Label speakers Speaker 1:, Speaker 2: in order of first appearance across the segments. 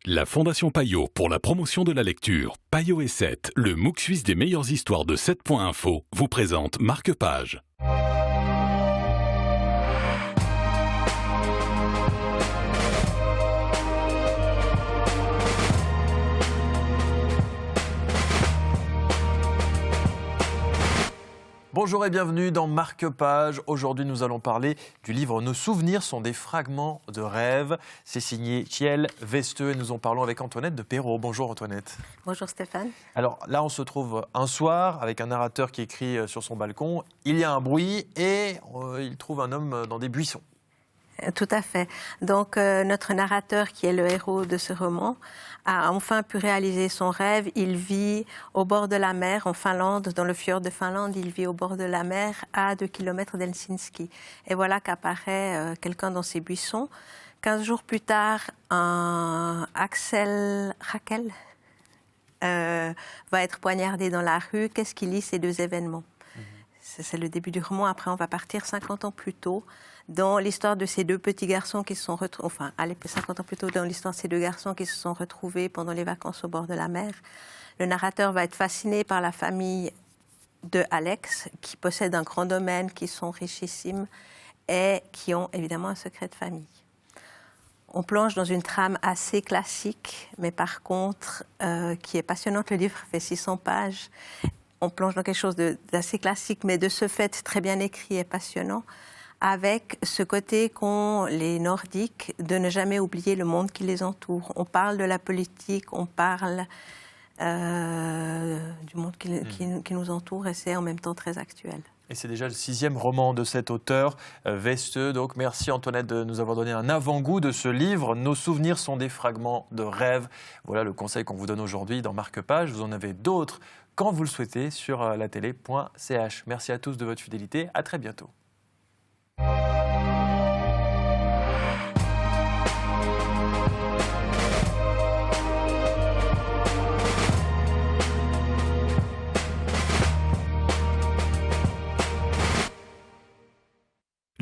Speaker 1: La Fondation Payot pour la promotion de la lecture, Payot et 7, le MOOC suisse des meilleures histoires de 7.info, vous présente Marque-Page.
Speaker 2: Bonjour et bienvenue dans Marque-Page. Aujourd'hui, nous allons parler du livre « Nos souvenirs sont des fragments de rêve ». C'est signé Kjell Westö et nous en parlons avec Antoinette de Perrault. Bonjour Antoinette.
Speaker 3: Bonjour Stéphane.
Speaker 2: Alors là, on se trouve un soir avec un narrateur qui écrit sur son balcon. Il y a un bruit et il trouve un homme dans des buissons.
Speaker 3: Tout à fait. Donc notre narrateur, qui est le héros de ce roman, a enfin pu réaliser son rêve. Il vit au bord de la mer en Finlande, dans le fjord de Finlande. Il vit au bord de la mer à 2 kilomètres d'Helsinki. Et voilà qu'apparaît quelqu'un dans ses buissons. 15 jours plus tard, Raquel va être poignardé dans la rue. Qu'est-ce qui lie ces deux événements ? C'est le début du roman. Après, on va partir 50 ans plus tôt dans l'histoire de ces deux petits garçons qui se sont retrouvés, enfin, allez, 50 ans plus tôt dans l'histoire de ces deux garçons qui se sont retrouvés pendant les vacances au bord de la mer. Le narrateur va être fasciné par la famille de Alex, qui possède un grand domaine, qui sont richissimes et qui ont évidemment un secret de famille. On plonge dans une trame assez classique, mais par contre, qui est passionnante. Le livre fait 600 pages. On plonge dans quelque chose d'assez classique, mais de ce fait très bien écrit et passionnant, avec ce côté qu'ont les Nordiques de ne jamais oublier le monde qui les entoure. On parle de la politique, on parle du monde qui nous entoure, et c'est en même temps très actuel.
Speaker 2: Et c'est déjà le 6e roman de cet auteur, Westö. Donc merci Antoinette de nous avoir donné un avant-goût de ce livre. Nos souvenirs sont des fragments de rêve. Voilà le conseil qu'on vous donne aujourd'hui dans Marque-Page. Vous en avez d'autres quand vous le souhaitez sur latélé.ch. Merci à tous de votre fidélité. À très bientôt.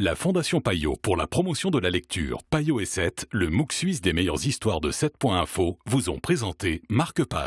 Speaker 1: La Fondation Payot pour la promotion de la lecture, Payot et 7, le MOOC suisse des meilleures histoires de 7.info, vous ont présenté Marque-Page.